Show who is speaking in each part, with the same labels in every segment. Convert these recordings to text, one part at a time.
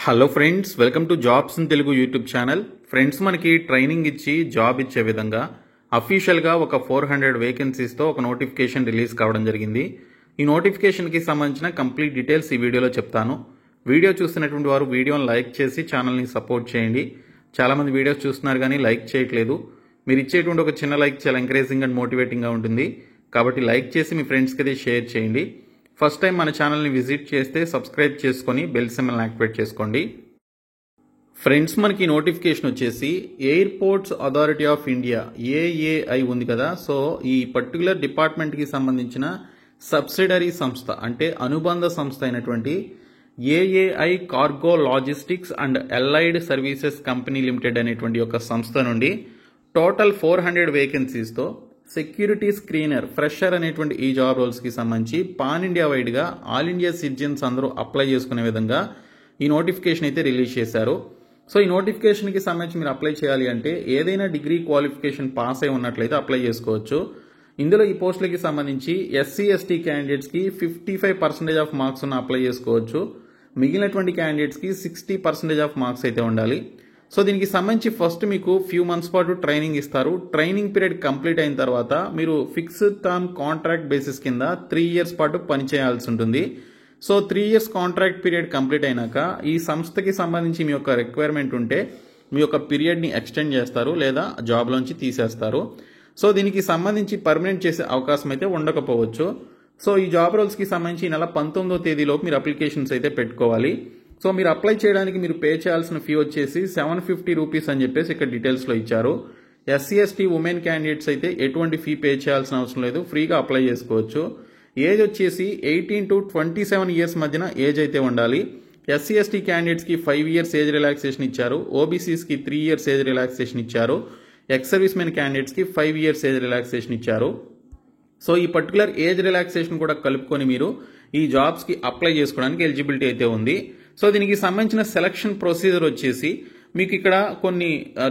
Speaker 1: Hello friends, welcome to jobs in Telugu YouTube channel. Friends, మనకి training ఇచ్చి job ఇచ్చే విధంగా అఫీషియల్గా ఒక 400 వేకెన్సీస్తో ఒక నోటిఫికేషన్ రిలీజ్ కావడం జరిగింది. ఈ నోటిఫికేషన్కి సంబంధించిన కంప్లీట్ డీటెయిల్స్ ఈ వీడియోలో చెప్తాను. వీడియో చూస్తున్నటువంటి వారు వీడియోని లైక్ చేసి ఛానల్ని సపోర్ట్ చేయండి. చాలామంది వీడియోస్ చూస్తున్నారు కానీ లైక్ చేయట్లేదు. మీరు ఇచ్చేటువంటి ఒక చిన్న లైక్ చాలా ఎంకరేజింగ్ అండ్ మోటివేటింగ్గా ఉంటుంది. కాబట్టి లైక్ చేసి మీ ఫ్రెండ్స్కి అది షేర్ చేయండి. ఫస్ట్ టైం మన ఛానల్ని విజిట్ చేస్తే సబ్స్క్రైబ్ చేసుకొని బెల్ సింబల్ని యాక్టివేట్ చేసుకోండి. ఫ్రెండ్స్, మనకి నోటిఫికేషన్ వచ్చేసి airports authority of India AAI ఉంది కదా. సో ఈ పర్టికులర్ డిపార్ట్మెంట్కి సంబంధించిన సబ్సిడరీ సంస్థ అంటే అనుబంధ సంస్థ అయినటువంటి AAI cargo logistics and allied services company limited అనేటువంటి ఒక సంస్థ నుండి టోటల్ 400 వేకెన్సీస్తో సెక్యూరిటీ స్క్రీనర్ ఫ్రెషర్ అనేటువంటి ఈ జాబ్ రోల్స్కి సంబంధించి పాన్ ఇండియా వైడ్గా ఆల్ ఇండియా సిటిజన్స్ అందరూ అప్లై చేసుకునే విధంగా ఈ నోటిఫికేషన్ అయితే రిలీజ్ చేశారు. సో ఈ నోటిఫికేషన్కి సంబంధించి మీరు అప్లై చేయాలి అంటే ఏదైనా డిగ్రీ క్వాలిఫికేషన్ పాస్ అయి ఉన్నట్లయితే అప్లై చేసుకోవచ్చు. ఇందులో ఈ పోస్టులకి సంబంధించి SC/ST క్యాండిడేట్స్కి 55% ఆఫ్ మార్క్స్ ఉన్న అప్లై చేసుకోవచ్చు. మిగిలినటువంటి క్యాండిడేట్స్కి 60% ఆఫ్ మార్క్స్ అయితే ఉండాలి. సో దీనికి సంబంధించి ఫస్ట్ మీకు ఫ్యూ మంత్స్ పాటు ట్రైనింగ్ ఇస్తారు. ట్రైనింగ్ పీరియడ్ కంప్లీట్ అయిన తర్వాత మీరు ఫిక్స్డ్ టర్మ్ కాంట్రాక్ట్ బేసిస్ కింద 3 years పాటు పనిచేయాల్సి ఉంటుంది. So 3 years contract period complete అయినాక ఈ సంస్థకి సంబంధించి మీ యొక్క రిక్వైర్మెంట్ ఉంటే మీ యొక్క పీరియడ్ని ఎక్స్టెండ్ చేస్తారు లేదా జాబ్లోంచి తీసేస్తారు. సో దీనికి సంబంధించి పర్మనెంట్ చేసే అవకాశం అయితే ఉండకపోవచ్చు. సో ఈ జాబ్ రోల్స్కి సంబంధించి ఈ నెల 19వ తేదీలోపు మీరు అప్లికేషన్స్ అయితే పెట్టుకోవాలి. సో మీరు అప్లై చేయడానికి మీరు పే చేయాల్సిన ఫీ వచ్చేసి 750 రూపీస్ అని చెప్పేసి ఇక్కడ డీటెయిల్స్లో ఇచ్చారు. SC/ST ఉమెన్ క్యాండిడేట్స్ అయితే ఎటువంటి ఫీ పే చేయాల్సిన అవసరం లేదు, ఫ్రీగా అప్లై చేసుకోవచ్చు. ఏజ్ వచ్చేసి 18 to 27 years మధ్యన ఏజ్ అయితే ఉండాలి. SC/ST క్యాండిడేట్స్కి 5 years ఏజ్ రిలాక్సేషన్ ఇచ్చారు. OBCస్కి 3 years ఏజ్ రిలాక్సేషన్ ఇచ్చారు. ఎక్స్ సర్వీస్ మెన్ క్యాండిడేట్స్కి 5 years ఏజ్ రిలాక్సేషన్ ఇచ్చారు. సో ఈ పర్టికులర్ ఏజ్ రిలాక్సేషన్ కూడా కలుపుకొని మీరు ఈ జాబ్స్కి అప్లై చేసుకోవడానికి ఎలిజిబిలిటీ అయితే ఉంది. సో దీనికి సంబంధించిన సెలక్షన్ ప్రొసీజర్ వచ్చేసి మీకు ఇక్కడ కొన్ని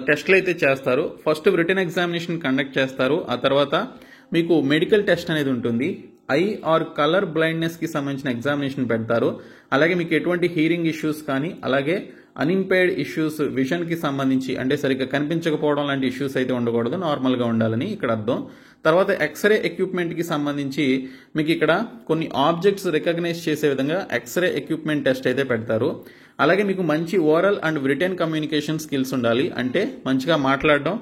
Speaker 1: టెస్టులు అయితే చేస్తారు. ఫస్ట్ రిటన్ ఎగ్జామినేషన్ కండక్ట్ చేస్తారు. ఆ తర్వాత మీకు మెడికల్ టెస్ట్ అనేది ఉంటుంది. ఐ ఆర్ కలర్ బ్లైండ్నెస్కి సంబంధించిన ఎగ్జామినేషన్ పెడతారు. అలాగే మీకు ఎటువంటి హీరింగ్ ఇష్యూస్ కానీ అలాగే అన్ఇంపైర్డ్ ఇష్యూస్ విజన్కి సంబంధించి అంటే సరిగ్గా కనిపించకపోవడం లాంటి ఇష్యూస్ అయితే ఉండకూడదు, నార్మల్గా ఉండాలని ఇక్కడ అర్థం. తర్వాత ఎక్స్రే ఎక్విప్మెంట్కి సంబంధించి మీకు ఇక్కడ కొన్ని ఆబ్జెక్ట్స్ రికగ్నైజ్ చేసే విధంగా ఎక్స్రే ఎక్విప్మెంట్ టెస్ట్ అయితే పెడతారు. అలాగే మీకు మంచి oral and written communication skills ఉండాలి, అంటే మంచిగా మాట్లాడడం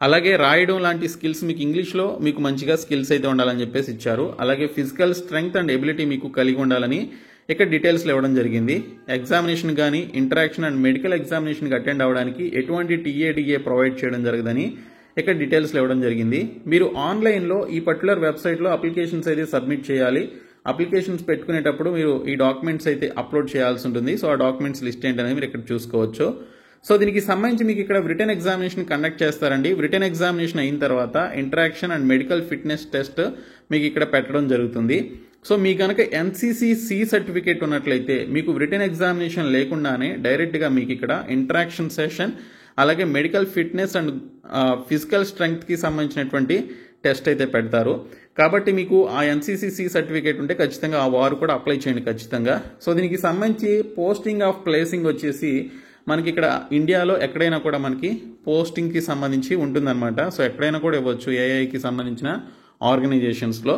Speaker 1: అలాగే రాయడం లాంటి స్కిల్స్ మీకు ఇంగ్లీష్లో మీకు మంచిగా స్కిల్స్ అయితే ఉండాలని చెప్పేసి ఇచ్చారు. అలాగే ఫిజికల్ స్ట్రెంగ్త్ అండ్ ఎబిలిటీ మీకు కలిగి ఉండాలని ఇక్కడ డీటెయిల్స్లో ఇవ్వడం జరిగింది. ఎగ్జామినేషన్ కానీ ఇంటరాక్షన్ అండ్ మెడికల్ ఎగ్జామినేషన్కి అటెండ్ అవ్వడానికి ఎటువంటి TA/DA ప్రొవైడ్ చేయడం జరగదని ఇక్కడ డీటెయిల్స్లో ఇవ్వడం జరిగింది. మీరు ఆన్లైన్లో ఈ పర్టికులర్ వెబ్సైట్లో అప్లికేషన్స్ అయితే సబ్మిట్ చేయాలి. అప్లికేషన్స్ పెట్టుకునేటప్పుడు మీరు ఈ డాక్యుమెంట్స్ అయితే అప్లోడ్ చేయాల్సి ఉంటుంది. సో ఆ డాక్యుమెంట్స్ లిస్ట్ ఏంటనేది మీరు ఇక్కడ చూసుకోవచ్చు. సో దీనికి సంబంధించి మీకు ఇక్కడ రిటన్ ఎగ్జామినేషన్ కండక్ట్ చేస్తారండి. రిటన్ ఎగ్జామినేషన్ అయిన తర్వాత interaction and medical fitness test మీకు ఇక్కడ పెట్టడం జరుగుతుంది. సో మీ కనుక NCC/C సర్టిఫికేట్ ఉన్నట్లయితే మీకు రిటన్ ఎగ్జామినేషన్ లేకుండానే డైరెక్ట్గా మీకు ఇక్కడ ఇంటరాక్షన్ సెషన్ అలాగే మెడికల్ ఫిట్నెస్ అండ్ ఫిజికల్ స్ట్రెంగ్త్కి సంబంధించినటువంటి టెస్ట్ అయితే పెడతారు. కాబట్టి మీకు ఆ NCC/C సర్టిఫికేట్ ఉంటే ఖచ్చితంగా ఆ వారు కూడా అప్లై చేయండి ఖచ్చితంగా. సో దీనికి సంబంధించి పోస్టింగ్ ఆఫ్ ప్లేసింగ్ వచ్చేసి మనకి ఇక్కడ ఇండియాలో ఎక్కడైనా కూడా మనకి పోస్టింగ్కి సంబంధించి ఉంటుందన్నమాట. సో ఎక్కడైనా కూడా ఇవ్వచ్చు ఏఐకి సంబంధించిన ఆర్గనైజేషన్స్లో.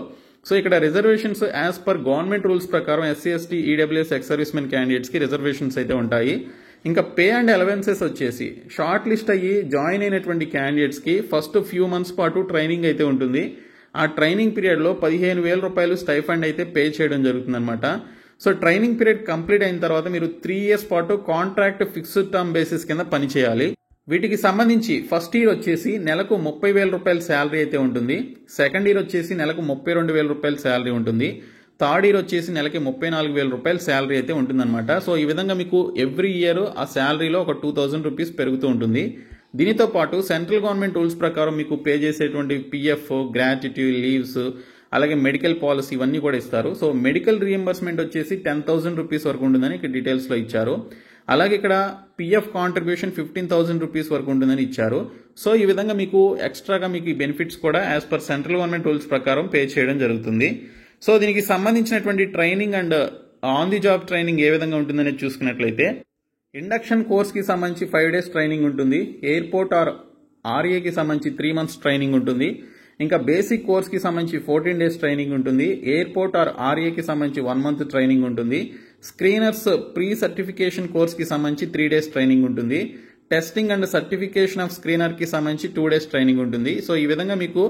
Speaker 1: సో ఇక్కడ reservations as per government rules ప్రకారం SC/ST EWS ex service men క్యాండిడేట్స్కి రిజర్వేషన్స్ అయితే ఉంటాయి. ఇంకా పే అండ్ అలవెన్సెస్ వచ్చేసి షార్ట్ లిస్ట్ అయ్యి జాయిన్ అయినటువంటి క్యాండిడేట్స్కి ఫస్ట్ ఫ్యూ మంత్స్ పాటు ట్రైనింగ్ అయితే ఉంటుంది. ఆ ట్రైనింగ్ పీరియడ్లో 15,000 రూపాయలు స్టైఫండ్ అయితే పే చేయడం జరుగుతుందన్నమాట. సో ట్రైనింగ్ పీరియడ్ కంప్లీట్ అయిన తర్వాత మీరు 3 years పాటు కాంట్రాక్ట్ ఫిక్స్డ్ టర్మ్ బేసిస్ కింద పనిచేయాలి. వీటికి సంబంధించి ఫస్ట్ ఇయర్ వచ్చేసి నెలకు 30,000 రూపాయల శాలరీ అయితే ఉంటుంది. సెకండ్ ఇయర్ వచ్చేసి నెలకు 32,000 రూపాయల శాలరీ ఉంటుంది. థర్డ్ ఇయర్ వచ్చేసి నెలకి 34,000 రూపాయల శాలరీ అయితే ఉంటుందన్నమాట. సో ఈ విధంగా మీకు ఎవ్రీ ఇయర్ ఆ శాలరీలో ఒక 2,000 రూపీస్ పెరుగుతూ ఉంటుంది. దీనితో పాటు సెంట్రల్ గవర్నమెంట్ రూల్స్ ప్రకారం మీకు పే చేసేటువంటి PF, గ్రాట్యుటీ, లీవ్స్ అలాగే మెడికల్ పాలసీ ఇవన్నీ కూడా ఇస్తారు. సో మెడికల్ రీఎంబర్స్మెంట్ వచ్చేసి 10,000 రూపీస్ వరకు ఉంటుందని ఇక్కడ డీటెయిల్స్లో ఇచ్చారు. అలాగే ఇక్కడ PF కాంట్రిబ్యూషన్ 15,000 రూపీస్ వరకు ఉంటుందని ఇచ్చారు. సో ఈ విధంగా మీకు ఎక్స్ట్రాగా మీకు ఈ బెనిఫిట్స్ కూడా as per central government rules ప్రకారం పే చేయడం జరుగుతుంది. సో దీనికి సంబంధించినటువంటి training and on the job training ఏ విధంగా ఉంటుందనేది చూసుకున్నట్లయితే ఇండక్షన్ కోర్స్కి సంబంధించి 5 days ట్రైనింగ్ ఉంటుంది. ఎయిర్పోర్ట్ ఆర్ ఆర్ఏకి సంబంధించి 3 months ట్రైనింగ్ ఉంటుంది. ఇంకా బేసిక్ కోర్స్కి సంబంధించి 14 days ట్రైనింగ్ ఉంటుంది. ఎయిర్పోర్ట్ ఆర్ ఆర్ఏకి సంబంధించి 1 month ట్రైనింగ్ ఉంటుంది. స్క్రీనర్స్ ప్రీ సర్టిఫికేషన్ కోర్స్కి సంబంధించి 3 days ట్రైనింగ్ ఉంటుంది. టెస్టింగ్ అండ్ సర్టిఫికేషన్ ఆఫ్ స్క్రీనర్కి సంబంధించి 2 days ట్రైనింగ్ ఉంటుంది. సో ఈ విధంగా మీకు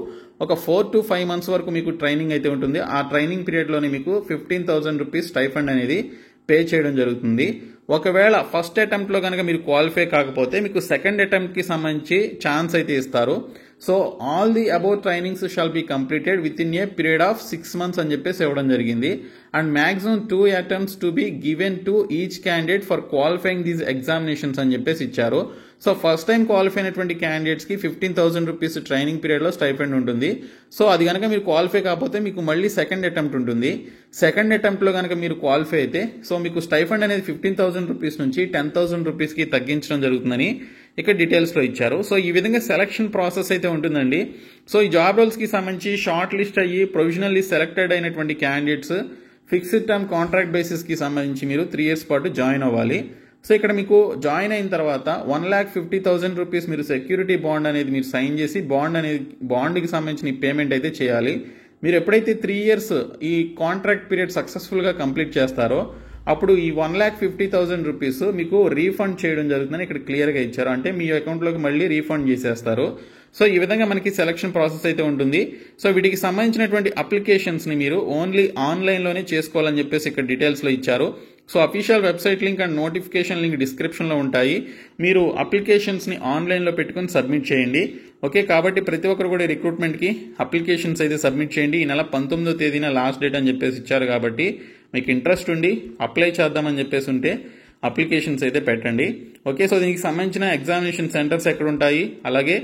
Speaker 1: ఒక 4 to 5 months వరకు మీకు ట్రైనింగ్ అయితే ఉంటుంది. ఆ ట్రైనింగ్ పీరియడ్లోనే మీకు 15,000 rupees స్టైఫండ్ అనేది పే చేయడం జరుగుతుంది. ఒకవేళ ఫస్ట్ అటెంప్ట్లో కనుక మీరు క్వాలిఫై కాకపోతే మీకు సెకండ్ అటెంప్ట్కి సంబంధించి ఛాన్స్ అయితే ఇస్తారు. So all the about trainings shall be completed with in a period of 6 months అని చెప్పేసి ఇవ్వడం జరిగింది. And maximum 2 attempts to be given to each candidate for qualifying these examinations అని చెప్పేసి ఇచ్చారు. సో ఫస్ట్ టైం క్వాలిఫై అయినటువంటి క్యాండిడేట్స్కి 15,000 rupees training పీరియడ్లో స్టైఫండ్ ఉంటుంది. సో అది కనుక మీరు క్వాలిఫై కాకపోతే మీకు మళ్ళీ సెకండ్ అటెంప్ట్ ఉంటుంది. సెకండ్ అటెంప్ట్లో కనుక మీరు క్వాలిఫై అయితే సో మీకు స్టైఫండ్ అనేది 15,000 rupees నుంచి 10,000 rupeesకి తగ్గించడం జరుగుతుందని ఇక్కడ డీటెయిల్స్లో ఇచ్చారు. సో ఈ విధంగా సెలక్షన్ ప్రాసెస్ అయితే ఉంటుందండి. సో ఈ జాబ్ రోల్స్కి సంబంధించి షార్ట్ లిస్ట్ అయ్యి ప్రొవిజనల్లీ సెలెక్టెడ్ అయినటువంటి క్యాండిడేట్స్ ఫిక్స్డ్ టర్మ్ కాంట్రాక్ట్ బేసిస్కి సంబంధించి మీరు 3 years పాటు జాయిన్ అవ్వాలి. సో ఇక్కడ మీకు జాయిన్ అయిన తర్వాత 1,50,000 rupees మీరు సెక్యూరిటీ బాండ్ అనేది మీరు సైన్ చేసి బాండ్కి సంబంధించిన పేమెంట్ అయితే చేయాలి. మీరు ఎప్పుడైతే 3 years ఈ కాంట్రాక్ట్ పీరియడ్ సక్సెస్ఫుల్గా కంప్లీట్ చేస్తారో అప్పుడు ఈ 1,50,000 rupees మీకు రీఫండ్ చేయడం జరుగుతుందని ఇక్కడ క్లియర్గా ఇచ్చారు. అంటే మీ అకౌంట్లోకి మళ్ళీ రీఫండ్ చేసేస్తారు. సో ఈ విధంగా మనకి సెలక్షన్ ప్రాసెస్ అయితే ఉంటుంది. సో వీటికి సంబంధించినటువంటి అప్లికేషన్స్ని మీరు ఓన్లీ ఆన్లైన్లోనే చేసుకోవాలని చెప్పేసి ఇక్కడ డీటెయిల్స్లో ఇచ్చారు. So official website link and notification link డిస్క్రిప్షన్లో ఉంటాయి. మీరు అప్లికేషన్స్ని ఆన్లైన్లో పెట్టుకుని సబ్మిట్ చేయండి. ఓకే, కాబట్టి ప్రతి ఒక్కరు కూడా రిక్రూట్మెంట్కి అప్లికేషన్స్ అయితే సబ్మిట్ చేయండి. ఈ నెల 19వ తేదీన లాస్ట్ డేట్ అని చెప్పేసి ఇచ్చారు. కాబట్టి మీకు ఇంట్రెస్ట్ ఉండి అప్లై చేద్దామని చెప్పేసి ఉంటే అప్లికేషన్స్ అయితే పెట్టండి. ఓకే, సో దీనికి సంబంధించిన ఎగ్జామినేషన్ సెంటర్స్ ఎక్కడ ఉంటాయి, అలాగే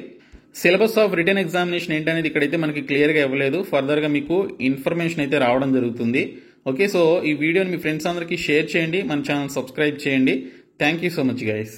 Speaker 1: సిలబస్ ఆఫ్ రిటర్న్ ఎగ్జామినేషన్ ఏంటనేది ఇక్కడైతే మనకి క్లియర్గా ఇవ్వలేదు. ఫర్దర్గా మీకు ఇన్ఫర్మేషన్ అయితే రావడం జరుగుతుంది. ఓకే, సో ఈ వీడియోని మీ ఫ్రెండ్స్ అందరికీ షేర్ చేయండి, మన ఛానల్ సబ్స్క్రైబ్ చేయండి. Thank you so much guys.